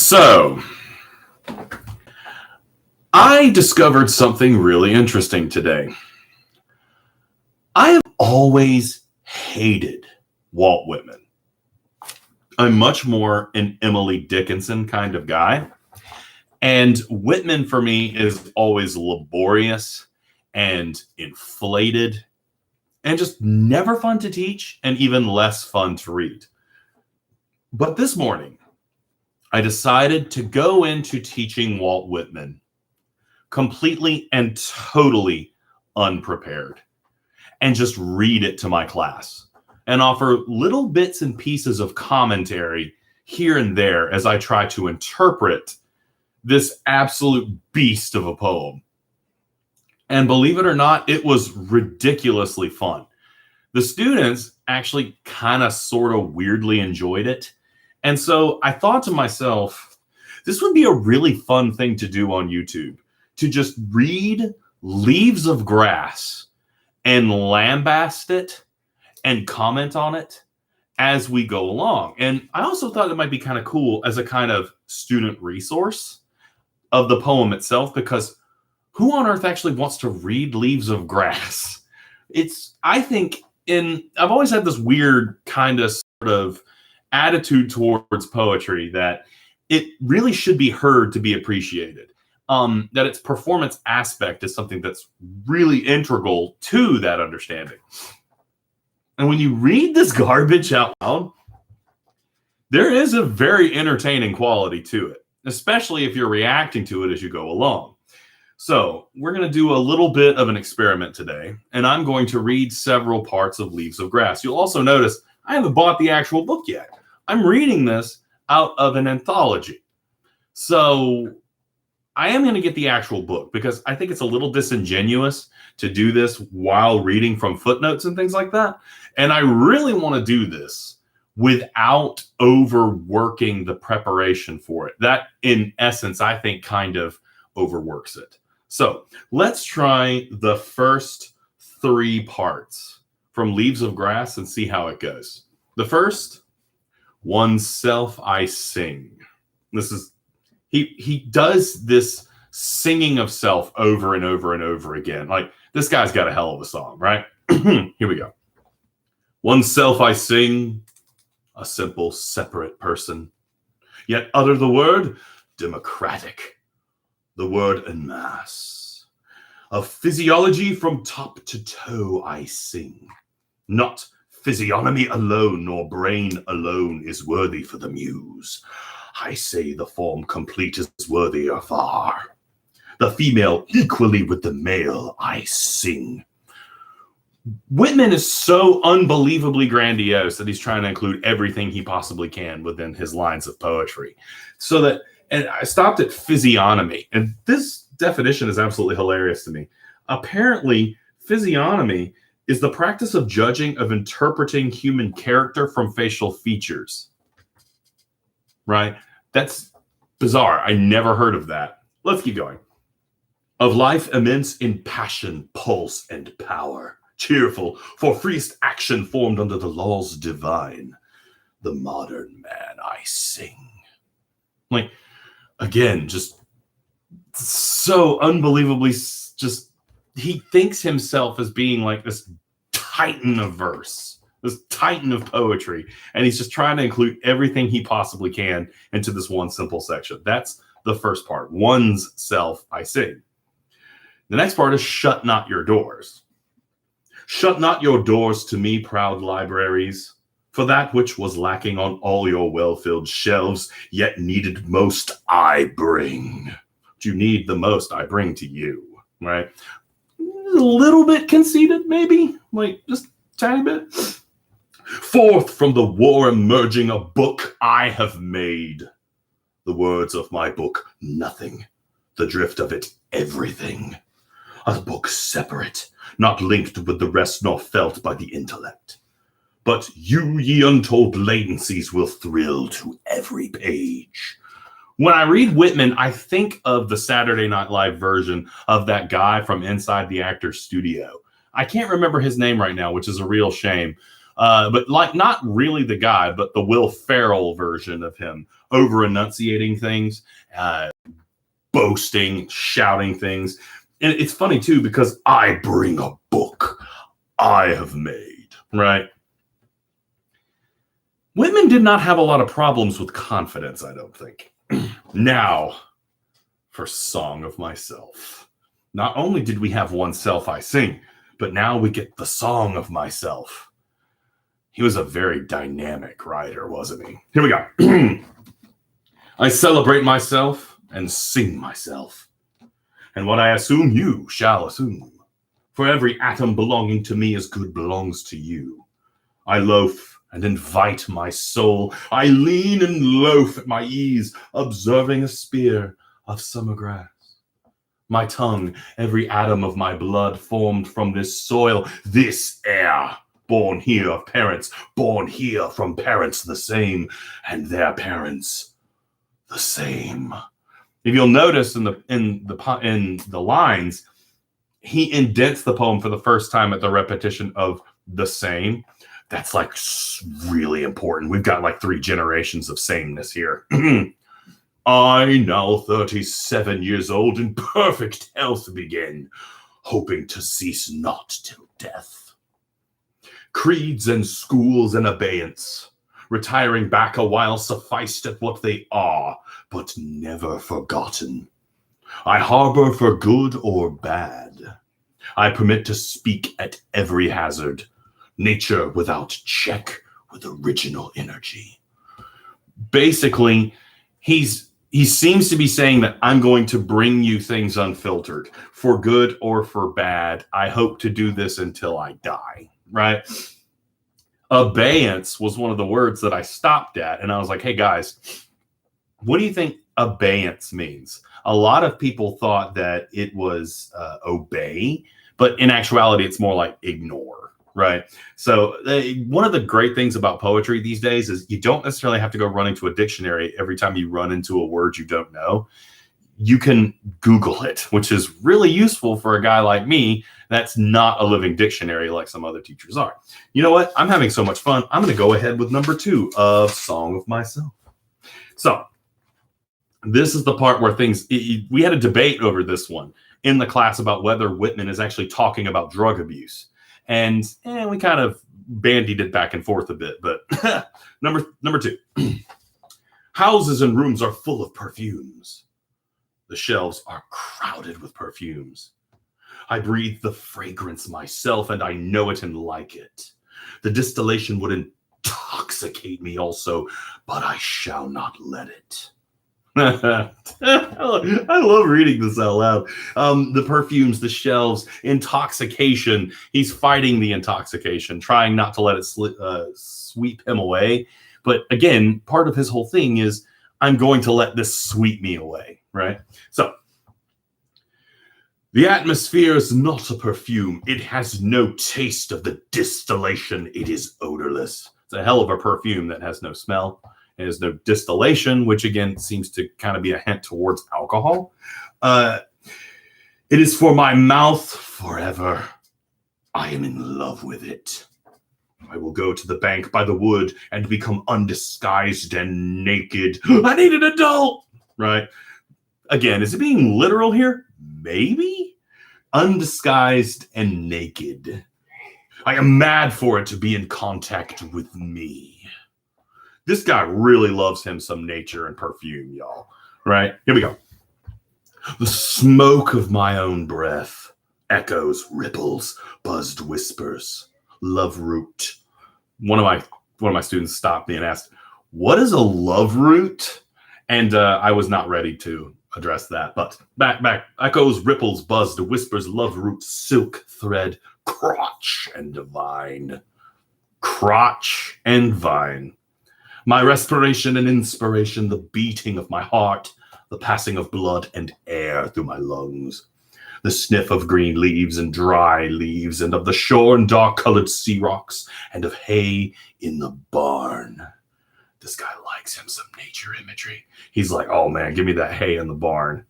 So, I discovered something really interesting today. I have always hated Walt Whitman. I'm much more an Emily Dickinson kind of guy. And Whitman for me is always laborious and inflated and just never fun to teach and even less fun to read. But this morning, I decided to go into teaching Walt Whitman completely and totally unprepared and just read it to my class and offer little bits and pieces of commentary here and there as I try to interpret this absolute beast of a poem. And believe it or not, it was ridiculously fun. The students actually kind of sort of weirdly enjoyed it. And so I thought to myself, this would be a really fun thing to do on YouTube, to just read Leaves of Grass and lambast it and comment on it as we go along. And I also thought it might be kind of cool as a kind of student resource of the poem itself, because who on earth actually wants to read Leaves of Grass? I've always had this weird kind of sort of attitude towards poetry that it really should be heard to be appreciated. That its performance aspect is something that's really integral to that understanding. And when you read this garbage out loud, there is a very entertaining quality to it, especially if you're reacting to it as you go along. So we're going to do a little bit of an experiment today, and I'm going to read several parts of Leaves of Grass. You'll also notice I haven't bought the actual book yet. I'm reading this out of an anthology. So I am going to get the actual book because I think it's a little disingenuous to do this while reading from footnotes and things like that. And I really want to do this without overworking the preparation for it. That, in essence, I think kind of overworks it. So let's try the first 3 parts from Leaves of Grass and see how it goes. The first, oneself I sing. This is, he does this singing of self over and over and over again. Like, this guy's got a hell of a song, right? Here we go. Oneself I sing, a simple, separate person, yet utter the word democratic, the word en masse. Of physiology from top to toe I sing. Not physiognomy alone, nor brain alone is worthy for the muse. I say the form complete is worthier far. The female equally with the male I sing. Whitman is so unbelievably grandiose that he's trying to include everything he possibly can within his lines of poetry. So that, and I stopped at physiognomy, and this definition is absolutely hilarious to me. Apparently, physiognomy is the practice of judging, of interpreting human character from facial features. Right? That's bizarre. I never heard of that. Let's keep going. Of life immense in passion, pulse, and power. Cheerful, for freest action formed under the laws divine. The modern man I sing. Like, again, just so unbelievably, just, he thinks himself as being like this titan of verse, this titan of poetry, and he's just trying to include everything he possibly can into this one simple section. That's the first part. One's self I sing. The next part is shut not your doors. Shut not your doors to me, proud libraries, for that which was lacking on all your well-filled shelves, yet needed most I bring. What you need the most I bring to you, right? A little bit conceited, maybe, like just a tiny bit. Forth from the war emerging a book I have made. The words of my book, nothing. The drift of it, everything. A book separate, not linked with the rest nor felt by the intellect. But you, ye untold latencies, will thrill to every page. When I read Whitman, I think of the Saturday Night Live version of that guy from Inside the Actor's Studio. I can't remember his name right now, which is a real shame. But like not really the guy, but the Will Ferrell version of him, over enunciating things, boasting, shouting things. And it's funny too, because I bring a book I have made, right? Whitman did not have a lot of problems with confidence, I don't think. Now, for Song of Myself. Not only did we have One Self I Sing, but now we get the Song of Myself. He was a very dynamic writer, wasn't he? Here we go. I celebrate myself and sing myself. And what I assume you shall assume. For every atom belonging to me as good belongs to you. I loaf and invite my soul. I lean and loaf at my ease, observing a spear of summer grass. My tongue, every atom of my blood formed from this soil, this air, born here of parents, born here from parents the same, and their parents the same. If you'll notice in the lines, he indents the poem for the first time at the repetition of the same. That's like really important. We've got like 3 generations of sameness here. I, now 37 years old, in perfect health begin, hoping to cease not till death. Creeds and schools and abeyance, retiring back a while sufficed at what they are, but never forgotten. I harbor for good or bad. I permit to speak at every hazard. Nature without check with original energy. Basically, he seems to be saying that I'm going to bring you things unfiltered, for good or for bad. I hope to do this until I die, right? Abeyance was one of the words that I stopped at, and I was like, hey guys, what do you think abeyance means? A lot of people thought that it was obey, but in actuality, it's more like ignore, right? So one of the great things about poetry these days is you don't necessarily have to go running to a dictionary every time you run into a word you don't know. You can Google it, which is really useful for a guy like me that's not a living dictionary like some other teachers are. You know what? I'm having so much fun. I'm going to go ahead with number 2 of Song of Myself. So this is the part where we had a debate over this one in the class about whether Whitman is actually talking about drug abuse. And we kind of bandied it back and forth a bit. But number 2. Houses and rooms are full of perfumes. The shelves are crowded with perfumes. I breathe the fragrance myself, and I know it and like it. The distillation would intoxicate me also, but I shall not let it. I love reading this out loud. The perfumes, the shelves, intoxication. He's fighting the intoxication, trying not to let it sweep him away. But again, part of his whole thing is, I'm going to let this sweep me away, right? So, the atmosphere is not a perfume. It has no taste of the distillation. It is odorless. It's a hell of a perfume that has no smell. It has no distillation, which again seems to kind of be a hint towards alcohol. It is for my mouth forever. I am in love with it. I will go to the bank by the wood and become undisguised and naked. I need an adult, right? Again, is it being literal here? Maybe. Undisguised and naked. I am mad for it to be in contact with me. This guy really loves him some nature and perfume, y'all. Right? Here we go. The smoke of my own breath. Echoes, ripples, buzzed whispers. Love root. One of my students stopped me and asked, what is a love root? And I was not ready to address that. But back. Echoes, ripples, buzzed, whispers, love root, silk thread, crotch and vine. Crotch and vine. My respiration and inspiration, the beating of my heart, the passing of blood and air through my lungs. The sniff of green leaves and dry leaves, and of the shore and dark-colored sea rocks, and of hay in the barn. This guy likes him some nature imagery. He's like, oh man, give me that hay in the barn.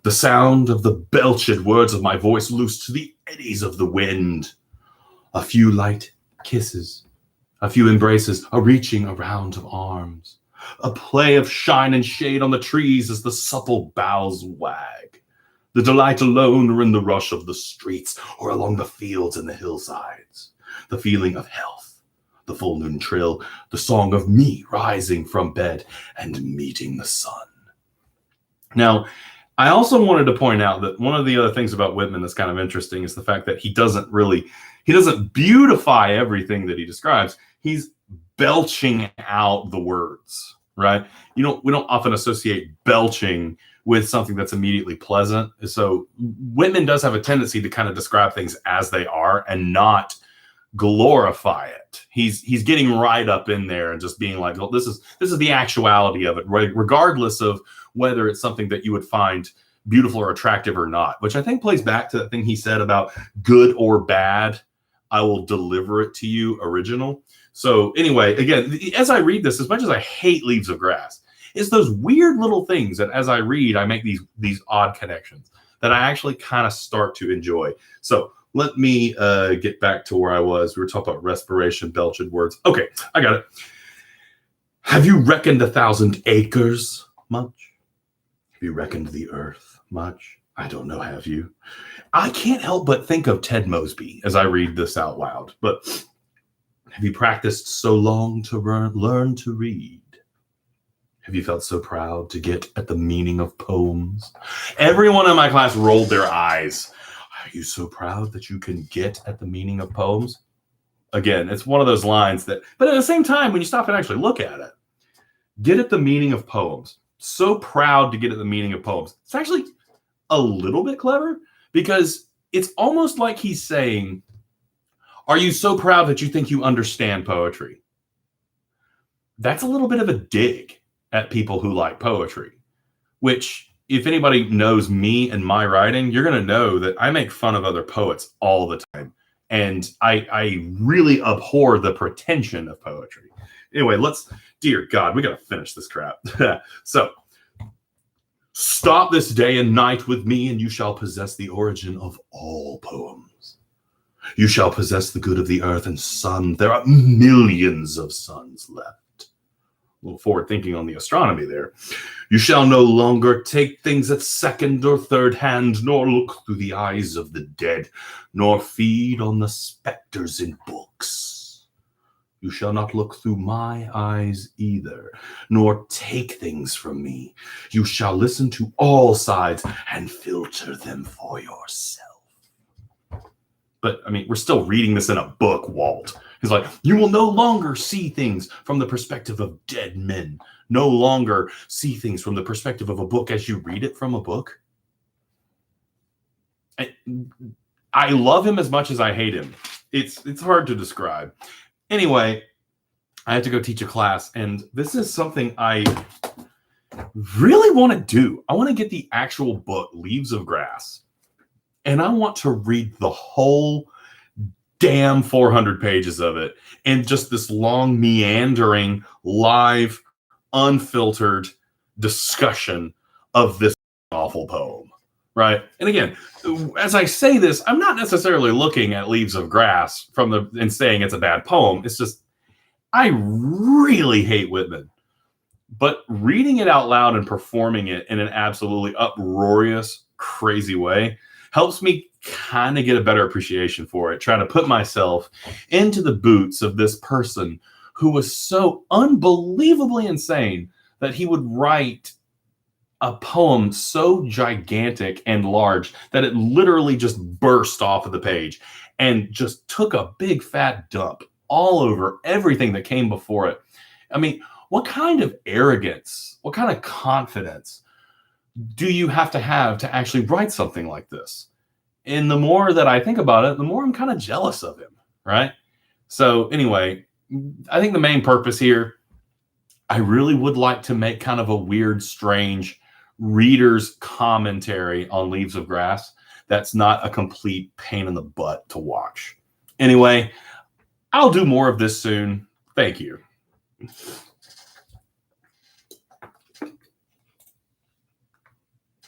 The sound of the belched words of my voice loose to the eddies of the wind. A few light kisses, A few embraces, a reaching around of arms, a play of shine and shade on the trees as the supple boughs wag. The delight alone or in the rush of the streets or along the fields and the hillsides. The feeling of health, the full noon trill, the song of me rising from bed and meeting the sun. Now, I also wanted to point out that one of the other things about Whitman that's kind of interesting is the fact that he doesn't beautify everything that he describes. He's belching out the words, right? We don't often associate belching with something that's immediately pleasant. So Whitman does have a tendency to kind of describe things as they are and not glorify it. He's getting right up in there and just being like, well, this is the actuality of it, right? Regardless of whether it's something that you would find beautiful or attractive or not, which I think plays back to that thing he said about good or bad, I will deliver it to you original. So anyway, again, as I read this, as much as I hate Leaves of Grass, it's those weird little things that as I read, I make these odd connections that I actually kind of start to enjoy. So let me get back to where I was. We were talking about respiration, belched words. Okay, I got it. Have you reckoned 1,000 acres much? Have you reckoned the earth much? I don't know, have you? I can't help but think of Ted Mosby as I read this out loud. But have you practiced so long to learn to read? Have you felt so proud to get at the meaning of poems? Everyone in my class rolled their eyes. Are you so proud that you can get at the meaning of poems? Again, it's one of those lines that, but at the same time, when you stop and actually look at it, get at the meaning of poems. So proud to get at the meaning of poems. It's actually a little bit clever because it's almost like he's saying, are you so proud that you think you understand poetry? That's a little bit of a dig at people who like poetry, which if anybody knows me and my writing, you're going to know that I make fun of other poets all the time. And I really abhor the pretension of poetry. Anyway, dear God, we got to finish this crap. So, stop this day and night with me, and you shall possess the origin of all poems. You shall possess the good of the earth and sun. There are millions of suns left. A little forward thinking on the astronomy there. You shall no longer take things at second or third hand, nor look through the eyes of the dead, nor feed on the specters in books. You shall not look through my eyes either, nor take things from me. You shall listen to all sides and filter them for yourself. But, I mean, we're still reading this in a book, Walt. He's like, you will no longer see things from the perspective of dead men. No longer see things from the perspective of a book as you read it from a book. I love him as much as I hate him. It's hard to describe. Anyway, I had to go teach a class, and this is something I really want to do. I want to get the actual book, Leaves of Grass, and I want to read the whole damn 400 pages of it and just this long, meandering, live, unfiltered discussion of this awful poem, right? And again, as I say this, I'm not necessarily looking at Leaves of Grass and saying it's a bad poem. It's just, I really hate Whitman. But reading it out loud and performing it in an absolutely uproarious, crazy way helps me kind of get a better appreciation for it, trying to put myself into the boots of this person who was so unbelievably insane that he would write a poem so gigantic and large that it literally just burst off of the page and just took a big fat dump all over everything that came before it. I mean, what kind of arrogance, what kind of confidence do you have to actually write something like this? And the more that I think about it, the more I'm kind of jealous of him, right? So anyway, I think the main purpose here, I really would like to make kind of a weird, strange reader's commentary on Leaves of Grass that's not a complete pain in the butt to watch. Anyway, I'll do more of this soon. Thank you.